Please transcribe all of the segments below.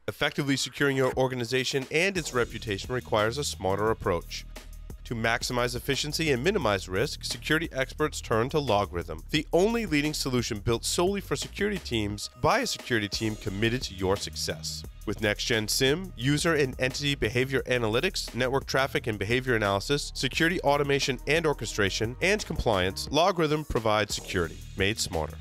Effectively securing your organization and its reputation requires a smarter approach. To maximize efficiency and minimize risk, security experts turn to LogRhythm, the only leading solution built solely for security teams by a security team committed to your success. With Next-Gen SIEM, user and entity behavior analytics, network traffic and behavior analysis, security automation and orchestration, and compliance, LogRhythm provides security made smarter.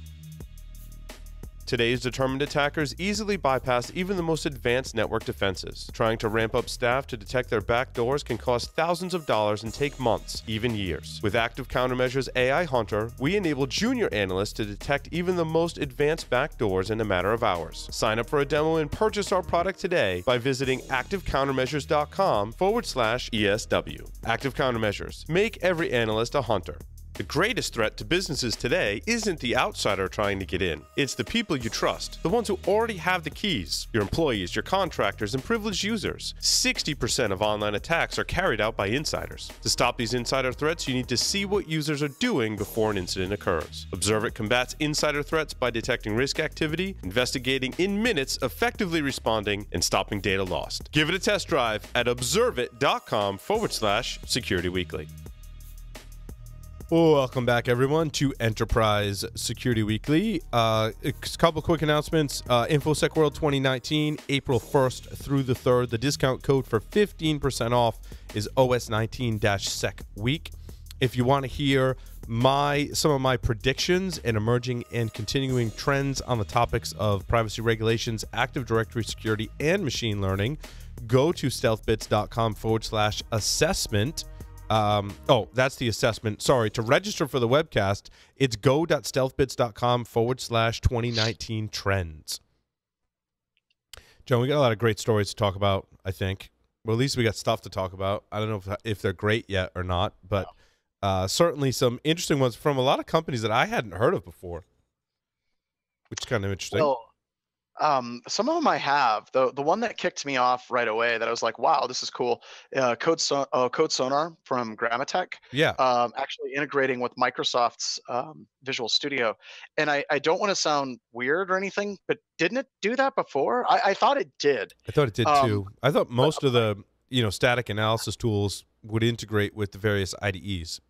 Today's determined attackers easily bypass even the most advanced network defenses. Trying to ramp up staff to detect their backdoors can cost thousands of dollars and take months, even years. With Active Countermeasures AI Hunter, we enable junior analysts to detect even the most advanced backdoors in a matter of hours. Sign up for a demo and purchase our product today by visiting activecountermeasures.com/ESW. Active Countermeasures. Make every analyst a hunter. The greatest threat to businesses today isn't the outsider trying to get in. It's the people you trust, the ones who already have the keys, your employees, your contractors, and privileged users. 60% of online attacks are carried out by insiders. To stop these insider threats, you need to see what users are doing before an incident occurs. Observe It combats insider threats by detecting risk activity, investigating in minutes, effectively responding, and stopping data lost. Give it a test drive at observeit.com/Security Weekly. Welcome back, everyone, to Enterprise Security Weekly. A couple quick announcements. InfoSec World 2019, April 1st through the 3rd. The discount code for 15% off is OS19-Sec Week. If you want to hear some of my predictions and emerging and continuing trends on the topics of privacy regulations, Active Directory security, and machine learning, go to stealthbits.com/assessment. That's the assessment. Sorry, to register for the webcast, it's go.stealthbits.com/2019 trends. John, we got a lot of great stories to talk about, I think. Well, at least we got stuff to talk about. I don't know if they're great yet or not, but certainly some interesting ones from a lot of companies that I hadn't heard of before, which is kind of interesting. Well, some of them I have. The one that kicked me off right away that I was like, wow, this is cool. Code Sonar from Grammatech. Yeah. Actually integrating with Microsoft's Visual Studio. And I don't want to sound weird or anything, but didn't it do that before? I thought it did. I thought it did too. I thought most of the static analysis tools would integrate with the various IDEs.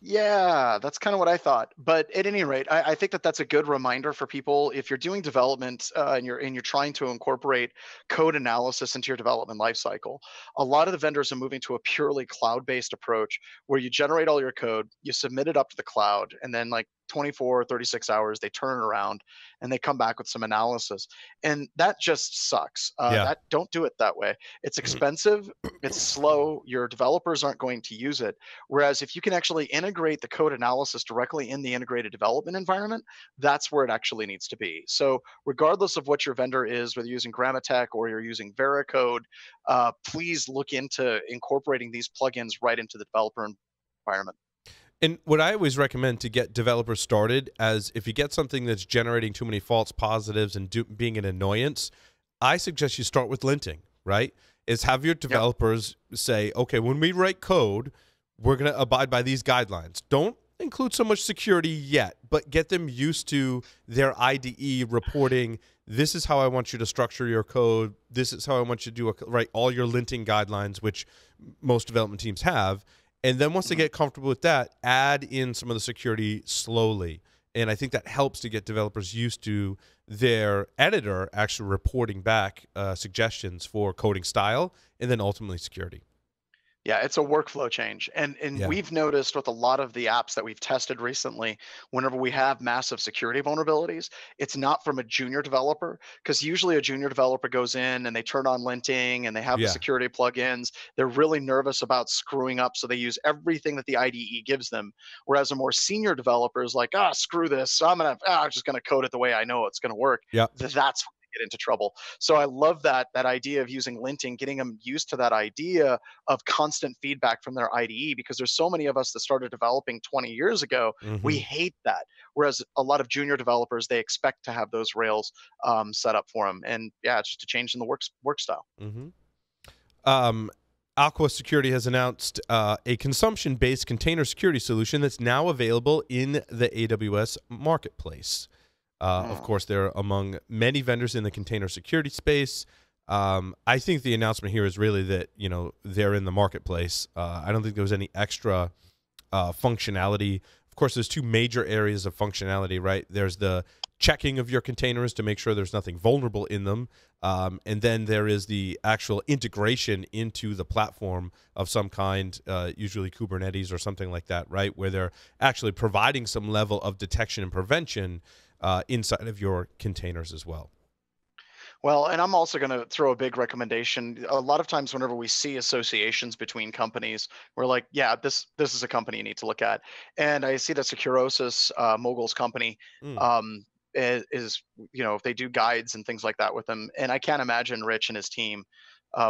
Yeah, that's kind of what I thought. But at any rate, I think that that's a good reminder for people if you're doing development and you're trying to incorporate code analysis into your development lifecycle. A lot of the vendors are moving to a purely cloud-based approach where you generate all your code, you submit it up to the cloud, and then like 24, 36 hours, they turn it around and they come back with some analysis. And that just sucks. Don't do it that way. It's expensive. It's slow. Your developers aren't going to use it. Whereas if you can actually integrate the code analysis directly in the integrated development environment, that's where it actually needs to be. So regardless of what your vendor is, whether you're using Grammatech or you're using Veracode, please look into incorporating these plugins right into the developer environment. And what I always recommend to get developers started, as if you get something that's generating too many false positives and being an annoyance, I suggest you start with linting, right? Is have your developers say, okay, when we write code, we're going to abide by these guidelines. Don't include so much security yet, but get them used to their IDE reporting, this is how I want you to structure your code, this is how I want you to write all your linting guidelines, which most development teams have. And then once they get comfortable with that, add in some of the security slowly. And I think that helps to get developers used to their editor actually reporting back suggestions for coding style and then ultimately security. Yeah, it's a workflow change. And we've noticed with a lot of the apps that we've tested recently, whenever we have massive security vulnerabilities, it's not from a junior developer, because usually a junior developer goes in and they turn on linting and they have the security plugins. They're really nervous about screwing up, so they use everything that the IDE gives them. Whereas a more senior developer is like, screw this. So I'm just gonna code it the way I know it's gonna work. That's get into trouble. So I love that idea of using linting, getting them used to that idea of constant feedback from their IDE, because there's so many of us that started developing 20 years ago. We hate that. Whereas a lot of junior developers, they expect to have those rails set up for them. And yeah, it's just a change in the work style. Aqua Security has announced a consumption-based container security solution that's now available in the AWS marketplace. Of course, they're among many vendors in the container security space. I think the announcement here is really that, they're in the marketplace. I don't think there was any extra functionality. Of course, there's two major areas of functionality, right? There's the checking of your containers to make sure there's nothing vulnerable in them. And then there is the actual integration into the platform of some kind, usually Kubernetes or something like that, right? Where they're actually providing some level of detection and prevention inside of your containers as well. Well, and I'm also going to throw a big recommendation. A lot of times, whenever we see associations between companies, we're like, "Yeah, this is a company you need to look at." And I see that Securosis, Mogul's company, Mm. is they do guides and things like that with them. And I can't imagine Rich and his team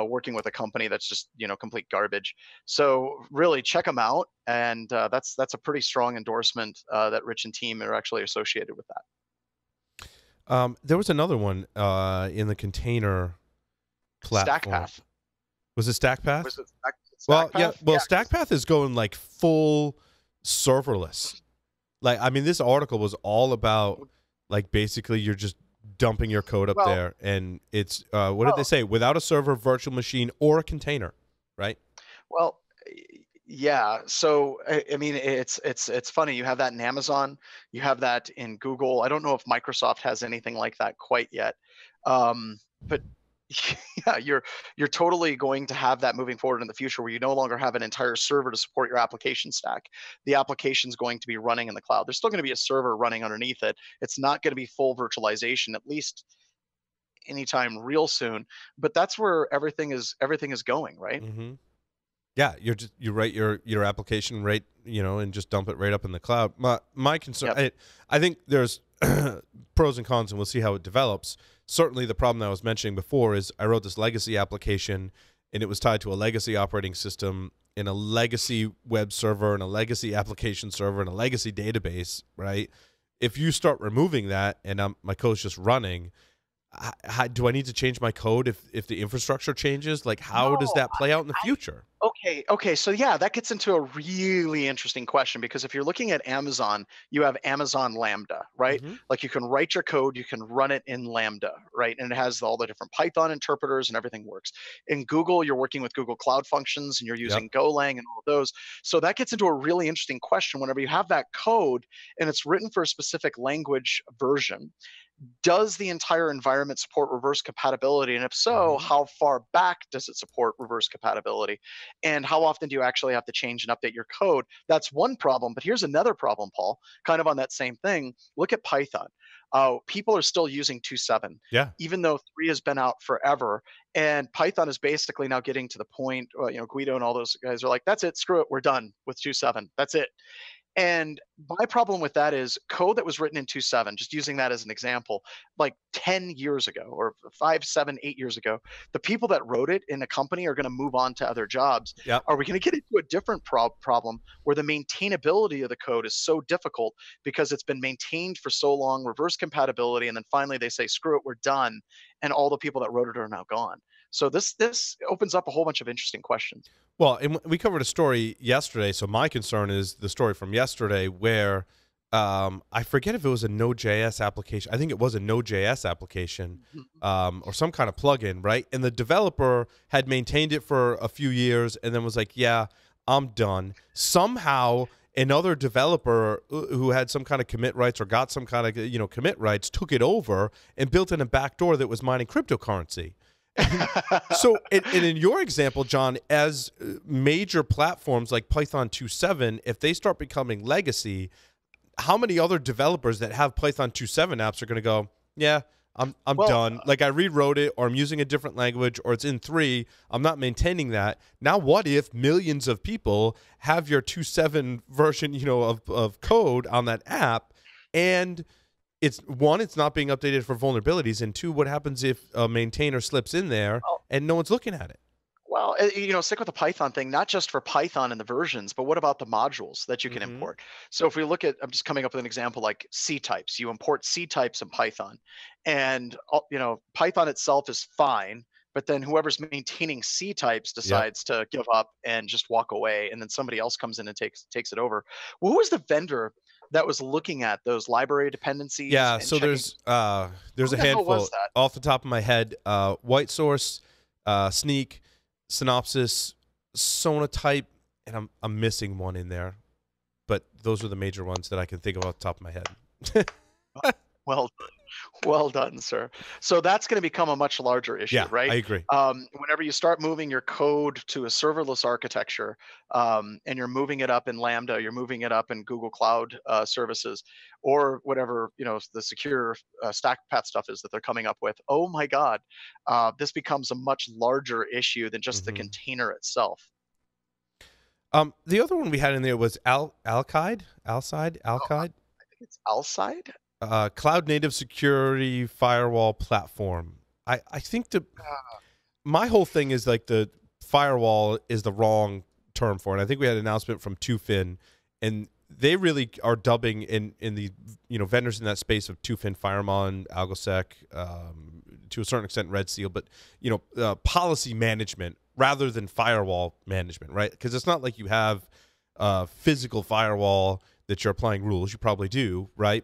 working with a company that's just complete garbage. So really check them out, and that's a pretty strong endorsement that Rich and team are actually associated with that. There was another one in the container platform. StackPath. Was it StackPath? Was it Well, yeah. StackPath? Well, Yeah. StackPath is going like full serverless. Like, I mean, this article was all about like basically you're just dumping your code up Well, there, and it's what did they well, say? Without a server, virtual machine, or a container, right? well, yeah. So I mean, it's funny. You have that in Amazon. You have that in Google. I don't know if Microsoft has anything like that quite yet. But yeah, you're totally going to have that moving forward in the future, where you no longer have an entire server to support your application stack. The application's going to be running in the cloud. There's still going to be a server running underneath it. It's not going to be full virtualization, at least anytime real soon. But that's where everything is going, right? Mm-hmm. Yeah, you write your application right, and just dump it right up in the cloud. My concern, Yep. I think there's pros and cons, and we'll see how it develops. Certainly, the problem that I was mentioning before is I wrote this legacy application, and it was tied to a legacy operating system, and a legacy web server, and a legacy application server, and a legacy database. Right? If you start removing that, and my code's just running, do I need to change my code if the infrastructure changes? Like, how does No, that play out in the future? okay. So yeah, that gets into a really interesting question, because if you're looking at Amazon, you have Amazon Lambda, right? Hmm. Like you can write your code, you can run it in Lambda, right? And it has all the different Python interpreters and everything works. In Google, you're working with Google Cloud Functions and you're Yep. using Golang and all of those. So that gets into a really interesting question. Whenever you have that code and it's written for a specific language version, does the entire environment support reverse compatibility? And if so, Hmm. how far back does it support reverse compatibility? And how often do you actually have to change and update your code? That's one problem. But here's another problem, Paul, kind of on that same thing. Look at Python. People are still using 2.7, Yeah. even though 3 has been out forever. And Python is basically now getting to the point, Guido and all those guys are like, that's it, screw it, we're done with 2.7. That's it. And my problem with that is code that was written in 2.7, just using that as an example, like 10 years ago or 5, 7, 8 years ago, the people that wrote it in a company are going to move on to other jobs. Yep. Are we going to get into a different problem where the maintainability of the code is so difficult because it's been maintained for so long, reverse compatibility, and then finally they say, screw it, we're done. And all the people that wrote it are now gone. So this opens up a whole bunch of interesting questions. Well, and we covered a story yesterday. So my concern is the story from yesterday where I forget if it was a Node.js application. I think it was a Node.js application or some kind of plugin, right? And the developer had maintained it for a few years and then was like, yeah, I'm done. Somehow another developer who had some kind of commit rights or got some kind of commit rights took it over and built in a backdoor that was mining cryptocurrency. So, and in your example, John, as major platforms like Python 2.7, if they start becoming legacy, how many other developers that have Python 2.7 apps are going to go, yeah, I'm Well, done. Like I rewrote it, or I'm using a different language, or it's in 3. I'm not maintaining that. Now, what if millions of people have your 2.7 version, of code on that app, and it's not being updated for vulnerabilities, and 2, what happens if a maintainer slips in there and no one's looking at it? Well, stick with the Python thing, not just for Python and the versions, but what about the modules that you can Hmm. import? So if we look at, I'm just coming up with an example like C types. You import C types in Python, and Python itself is fine, but then whoever's maintaining C types Yep. decides to give up and just walk away, and then somebody else comes in and takes it over. Well, who was the vendor? that was looking at those library dependencies Yeah, and so checking. there's Who a the hell was handful that? off the top of my head. White Source, Sneak, Synopsys, Sonatype, and I'm missing one in there, but those are the major ones that I can think of off the top of my head. Well, well done, sir. So that's going to become a much larger issue, Yeah, I right? agree. Whenever you start moving your code to a serverless architecture, and you're moving it up in Lambda, you're moving it up in Google Cloud services, or whatever the secure stack path stuff is that they're coming up with. Oh my God, this becomes a much larger issue than just the Hmm. container itself. The other one we had in there was Alcide, Oh, I think it's Alcide. Cloud Native Security Firewall Platform. I think my whole thing is like the firewall is the wrong term for it. I think we had an announcement from Tufin, and they really are dubbing in the vendors in that space of Tufin, Firemon, AlgoSec, to a certain extent Red Seal, but policy management rather than firewall management, right? Because it's not like you have a physical firewall that you're applying rules. You probably do, right?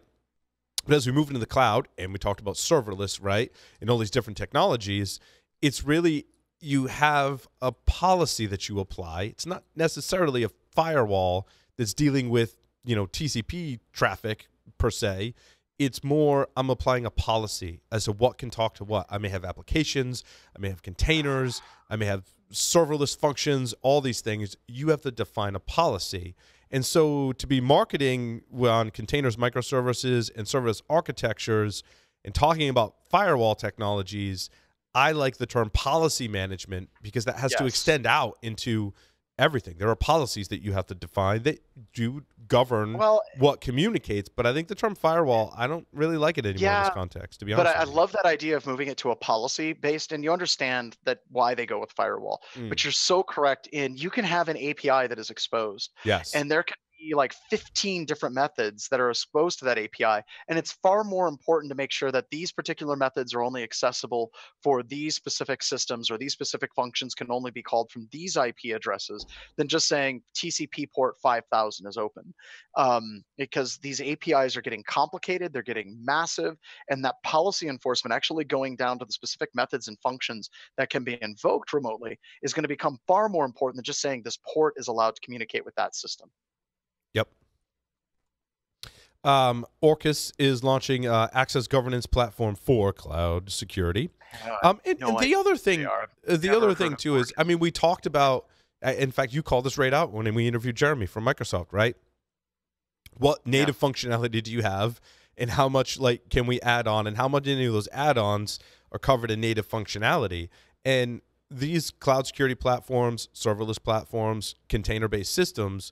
But as we move into the cloud, and we talked about serverless, right, and all these different technologies, it's really you have a policy that you apply. It's not necessarily a firewall that's dealing with TCP traffic per se. It's more I'm applying a policy as to what can talk to what. I may have applications, I may have containers, I may have serverless functions, all these things. You have to define a policy. And so to be marketing on containers, microservices, and serverless architectures and talking about firewall technologies, I like the term policy management because that has to extend out into everything. There are policies that you have to define that do govern what communicates, but I think the term firewall, I don't really like it anymore in this context, to be honest. But I love that idea of moving it to a policy based, and you understand that why they go with firewall. But you're so correct in you can have an API that is exposed. Yes. And there can be like 15 different methods that are exposed to that API. And it's far more important to make sure that these particular methods are only accessible for these specific systems, or these specific functions can only be called from these IP addresses, than just saying TCP port 5000 is open. Because these APIs are getting complicated, they're getting massive, and that policy enforcement actually going down to the specific methods and functions that can be invoked remotely is going to become far more important than just saying this port is allowed to communicate with that system. Yep. Orkus is launching access governance platform for cloud security. And the other thing too is, I mean, we talked about, in fact, you called this right out when we interviewed Jeremy from Microsoft, right? What native functionality do you have, and how much can we add on, and how much any of those add-ons are covered in native functionality? And these cloud security platforms, serverless platforms, container-based systems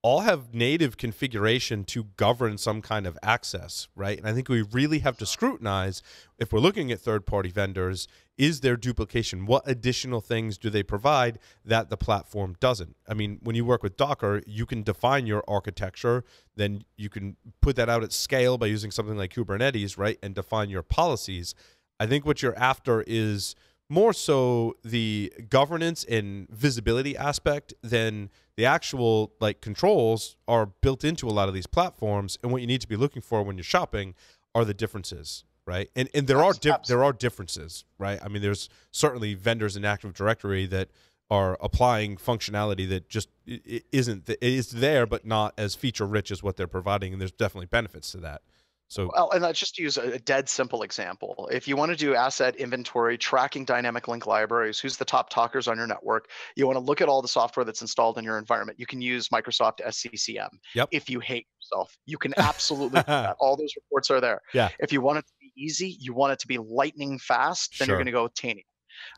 all have native configuration to govern some kind of access, right? And I think we really have to scrutinize, if we're looking at third-party vendors, is there duplication? What additional things do they provide that the platform doesn't? I mean, when you work with Docker, you can define your architecture, then you can put that out at scale by using something like Kubernetes, right, and define your policies. I think what you're after is more so the governance and visibility aspect than the actual controls are built into a lot of these platforms. And what you need to be looking for when you're shopping are the differences, right? And there are differences, right? I mean, there's certainly vendors in Active Directory that are applying functionality that just is there, but not as feature rich as what they're providing. And there's definitely benefits to that. So, well, and let's just use a dead simple example. If you want to do asset inventory, tracking dynamic link libraries, who's the top talkers on your network, you want to look at all the software that's installed in your environment. You can use Microsoft SCCM. Yep. If you hate yourself, you can absolutely do that. All those reports are there. Yeah. If you want it to be easy, you want it to be lightning fast, then you're going to go with Tanium.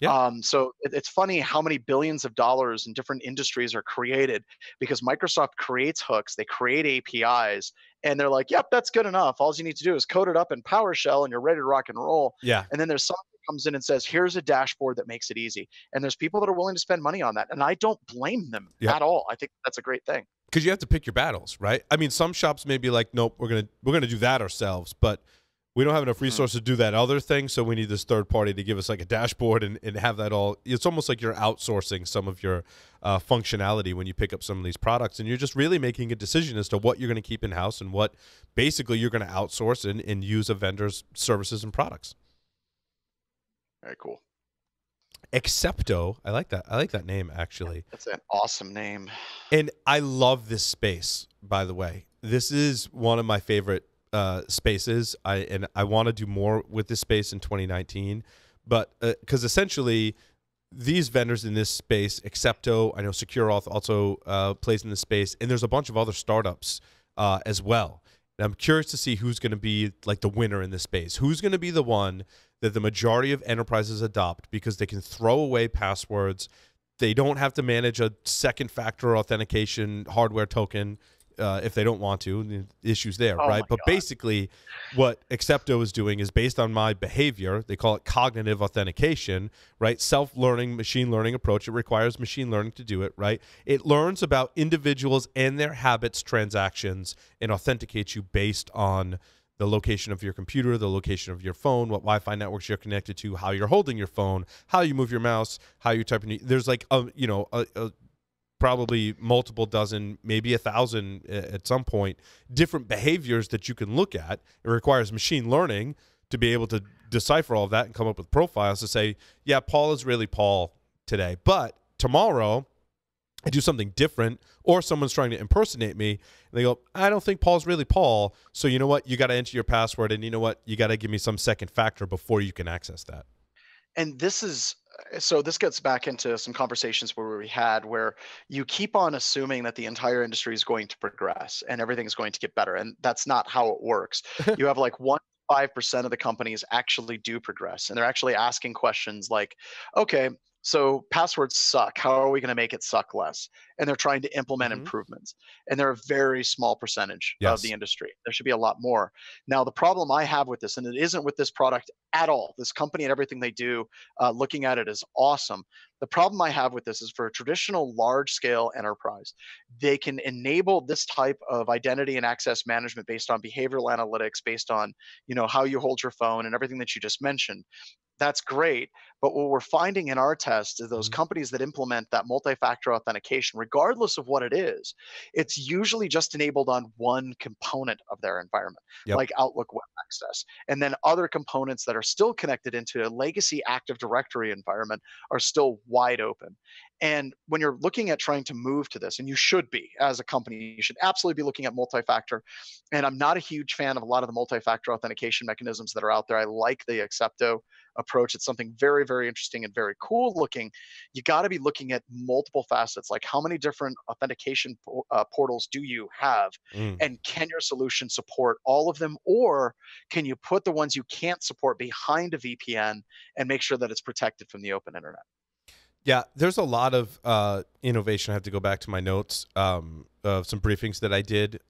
Yeah. So it's funny how many billions of dollars in different industries are created because Microsoft creates hooks, they create APIs, and they're like, yep, that's good enough. All you need to do is code it up in PowerShell and you're ready to rock and roll. Yeah. And then there's someone that comes in and says, here's a dashboard that makes it easy. And there's people that are willing to spend money on that. And I don't blame them at all. I think that's a great thing. Because you have to pick your battles, right? I mean, some shops may be like, nope, we're gonna do that ourselves. But We don't have enough Mhm. resources to do that other thing, so we need this third party to give us like a dashboard and have that all. It's almost like you're outsourcing some of your functionality when you pick up some of these products, and you're just really making a decision as to what you're going to keep in house and what basically you're going to outsource and use a vendor's services and products. Very cool. Excepto, I like that. I like that name actually. That's an awesome name. And I love this space, by the way. This is one of my favorite spaces. I want to do more with this space in 2019, but because essentially these vendors in this space, Excepto, I know SecureAuth also plays in this space, and there's a bunch of other startups as well. And I'm curious to see who's going to be like the winner in this space. Who's going to be the one that the majority of enterprises adopt because they can throw away passwords. They don't have to manage a second factor authentication hardware token if they don't want to. The issues there, Oh right? my But God. basically, what Excepto is doing is based on my behavior. They call it cognitive authentication, right? Self-learning, machine learning approach. It requires machine learning to do it, right? It learns about individuals and their habits, transactions, and authenticates you based on the location of your computer, the location of your phone, what Wi-Fi networks you're connected to, how you're holding your phone, how you move your mouse, how you type in. There's like probably multiple dozen, maybe 1,000 at some point, different behaviors that you can look at. It requires machine learning to be able to decipher all of that and come up with profiles to say, yeah, Paul is really Paul today, but tomorrow I do something different, or someone's trying to impersonate me, and they go, I don't think Paul's really Paul, so you know what? You got to enter your password, and you know what? You got to give me some second factor before you can access that. And this is so this gets back into some conversations where we had where you keep on assuming that the entire industry is going to progress and everything is going to get better, and that's not how it works. You have like 1 to 5% of the companies actually do progress, and they're actually asking questions like, okay, so passwords suck, how are we going to make it suck less? And they're trying to implement Mm-hmm. improvements, and they're a very small percentage of the Yes. industry. There should be a lot more. Now the problem I have with this, and it isn't with this product at all, this company and everything they do, looking at it is awesome. The problem I have with this is for a traditional large scale enterprise, they can enable this type of identity and access management based on behavioral analytics, based on how you hold your phone and everything that you just mentioned. That's great. But what we're finding in our test is those Mm-hmm. companies that implement that multi-factor authentication, regardless of what it is, it's usually just enabled on one component of their environment, Yep. like Outlook Web Access. And then other components that are still connected into a legacy Active Directory environment are still wide open. And when you're looking at trying to move to this, and you should be as a company, you should absolutely be looking at multi-factor. And I'm not a huge fan of a lot of the multi-factor authentication mechanisms that are out there. I like the Accepto approach. It's something very, very interesting and very cool looking. You got to be looking at multiple facets, like how many different authentication portals do you have? Mm. And can your solution support all of them? Or can you put the ones you can't support behind a VPN and make sure that it's protected from the open internet? Yeah, there's a lot of innovation. I have to go back to my notes of some briefings that I did.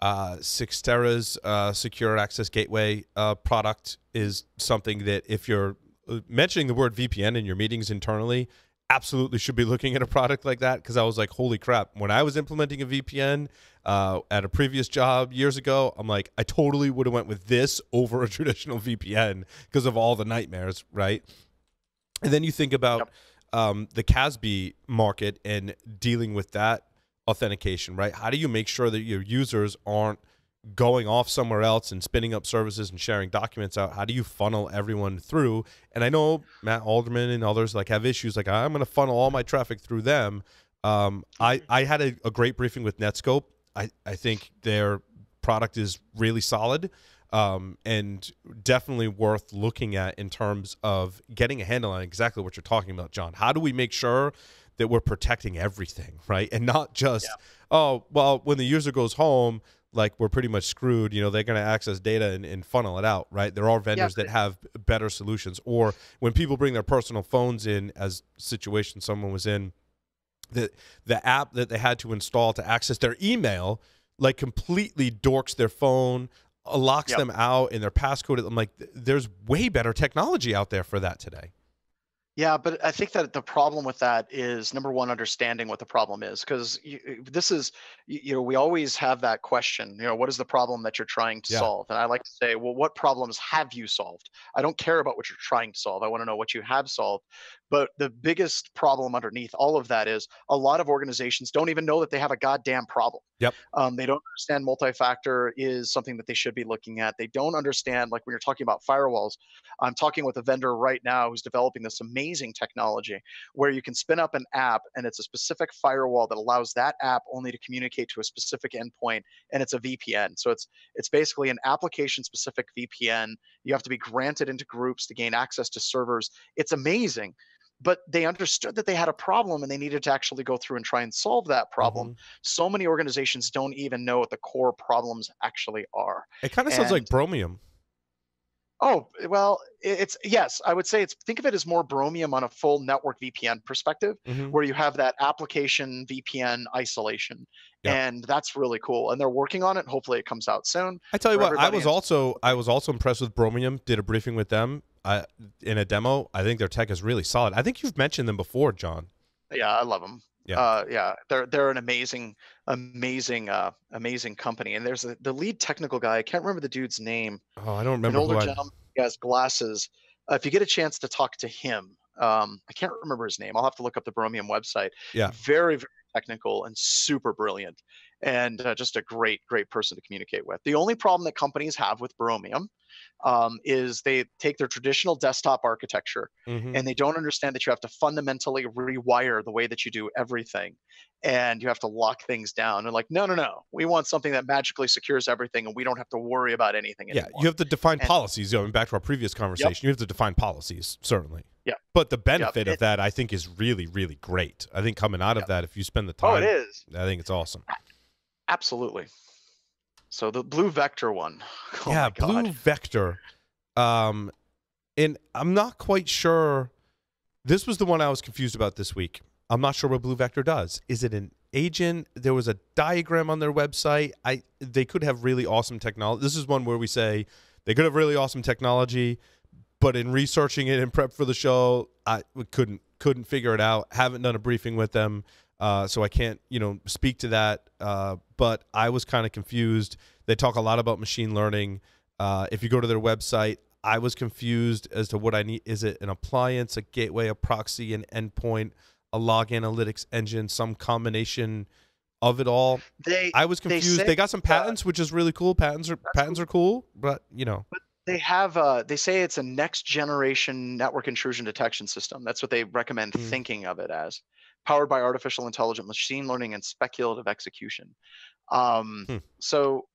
Sixtera's Secure Access Gateway product is something that if you're mentioning the word VPN in your meetings internally, absolutely should be looking at a product like that, because I was like, holy crap. When I was implementing a VPN at a previous job years ago, I'm like, I totally would have went with this over a traditional VPN because of all the nightmares, right? And then you think about the CASB market and dealing with that authentication, right? How do you make sure that your users aren't going off somewhere else and spinning up services and sharing documents out? How do you funnel everyone through? And I know Matt Alderman and others like have issues like, I'm going to funnel all my traffic through them. I had a great briefing with Netscope. I think their product is really solid. And definitely worth looking at in terms of getting a handle on exactly what you're talking about, John. How do we make sure that we're protecting everything, right? And not just, oh, well, when the user goes home, like we're pretty much screwed, they're going to access data and funnel it out, right? There are vendors that have better solutions. Or when people bring their personal phones in, as situation someone was in, the app that they had to install to access their email, like completely dorks their phone, locks them out in their passcode. I'm like, there's way better technology out there for that today. Yeah, but I think that the problem with that is number one, understanding what the problem is, because this is, we always have that question, what is the problem that you're trying to Yeah. solve? And I like to say, well, what problems have you solved? I don't care about what you're trying to solve. I want to know what you have solved. But the biggest problem underneath all of that is a lot of organizations don't even know that they have a goddamn problem. Yep. They don't understand multi-factor is something that they should be looking at. They don't understand, like when you're talking about firewalls, I'm talking with a vendor right now who's developing this amazing technology where you can spin up an app and it's a specific firewall that allows that app only to communicate to a specific endpoint, and it's a VPN. So it's basically an application specific VPN. You have to be granted into groups to gain access to servers. It's amazing. But they understood that they had a problem and they needed to actually go through and try and solve that problem. Hmm. So many organizations don't even know what the core problems actually are. It kind of sounds like And Bromium. Oh, well, it's yes, I would say think of it as more Bromium on a full network VPN perspective, Hmm. where you have that application VPN isolation. Yeah. And that's really cool. And they're working on it. Hopefully it comes out soon I tell you for what, everybody. I was also impressed with Bromium. Did a briefing with them in a demo. I think their tech is really solid. I think you've mentioned them before, John. Yeah, I love them. Yeah. Yeah, they're an amazing company. And there's the lead technical guy. I can't remember the dude's name. Oh, I don't An remember older who I. gentleman. He has glasses. If you get a chance to talk to him, I can't remember his name. I'll have to look up the Bromium website. Yeah. Very, very technical and super brilliant, and just a great person to communicate with. The only problem that companies have with Bromium is they take their traditional desktop architecture Hmm. and they don't understand that you have to fundamentally rewire the way that you do everything, and you have to lock things down. And like, no, we want something that magically secures everything, and we don't have to worry about anything Yeah, anymore. you have to define And policies. Going back to our previous conversation, yep, you have to define policies, certainly. yep, But the yep. benefit of that, I think, is really, really great. I think coming out of Yep. that, if you spend the Oh, it time, is. I think it's awesome. Absolutely. So the Blue Vector one. Oh Yeah, my God. Blue Vector. Um, and I'm not quite sure. This was the one I was confused about this week. I'm not sure what Blue Vector does. Is it an agent? There was a diagram on their website. They could have really awesome technology. This is one where we say they could have really awesome technology, but in researching it and prep for the show, I couldn't figure it out. Haven't done a briefing with them, so I can't speak to that. But I was kind of confused. They talk a lot about machine learning. If you go to their website, I was confused as to what I need. Is it an appliance, a gateway, a proxy, an endpoint, a log analytics engine, some combination of it all? I was confused. Say They got some patents, which is really cool. Patents are cool, but they have they say it's a next generation network intrusion detection system. That's what they recommend Mm, thinking of it as, powered by artificial intelligence, machine learning, and speculative execution. Um, hmm. so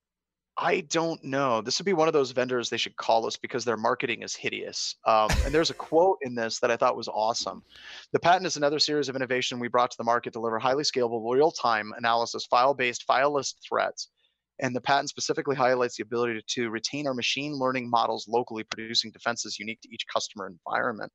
I don't know. This would be one of those vendors they should call us because their marketing is hideous. And there's a quote in this that I thought was awesome. The patent is another series of innovation we brought to the market to deliver highly scalable, real-time analysis, file-based, fileless threats. And the patent specifically highlights the ability to retain our machine learning models locally, producing defenses unique to each customer environment.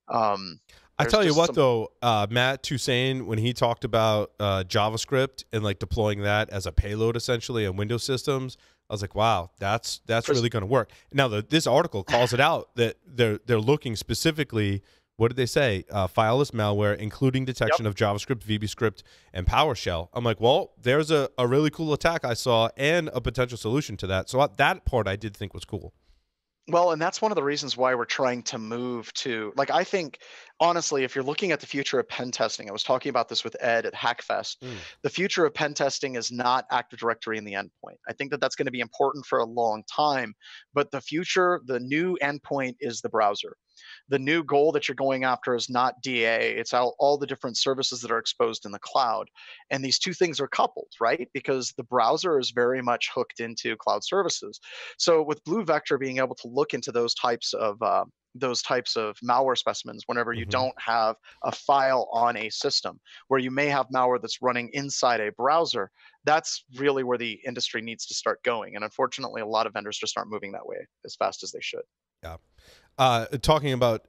Um, I there's tell you just what, some. though, Matt Toussaint, when he talked about JavaScript and like deploying that as a payload essentially on Windows systems, I was like, wow, that's really going to work. Now, this article calls it out that they're looking specifically. What did they say? Fileless malware, including detection of JavaScript, VBScript, and PowerShell. I'm like, well, there's a really cool attack I saw and a potential solution to that. So that part I did think was cool. Well, and that's one of the reasons why we're trying to move to, like, I think, honestly, if you're looking at the future of pen testing, I was talking about this with Ed at Hackfest. Mm. The future of pen testing is not Active Directory in the endpoint. I think that that's going to be important for a long time, but the future, the new endpoint is the browser. The new goal that you're going after is not DA, it's all the different services that are exposed in the cloud. And these two things are coupled, right? Because the browser is very much hooked into cloud services. So with Blue Vector being able to look into those types of malware specimens whenever you Hmm. don't have a file on a system, where you may have malware that's running inside a browser, that's really where the industry needs to start going. And unfortunately, a lot of vendors just aren't moving that way as fast as they should. Yeah. Talking about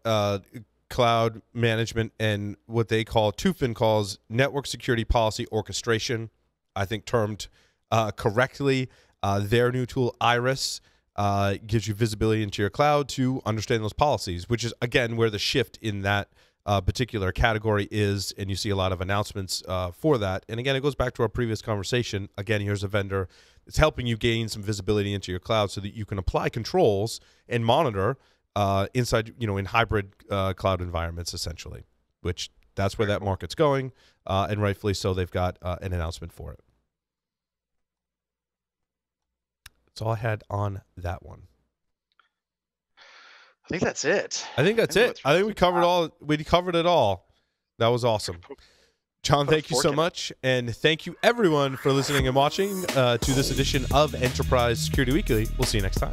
cloud management and what they call, Tufin calls network security policy orchestration, I think termed correctly. Their new tool, Iris, gives you visibility into your cloud to understand those policies, which is, again, where the shift in that particular category is, and you see a lot of announcements for that. And again, it goes back to our previous conversation. Again, here's a vendor that's helping you gain some visibility into your cloud so that you can apply controls and monitor inside, in hybrid cloud environments, essentially, which that's where that market's going, and rightfully so. They've got an announcement for it. That's all I had on that one. I think that's it. I think that's it. I think we covered all. We covered it all. That was awesome. John, thank you so much. And thank you, everyone, for listening and watching to this edition of Enterprise Security Weekly. We'll see you next time.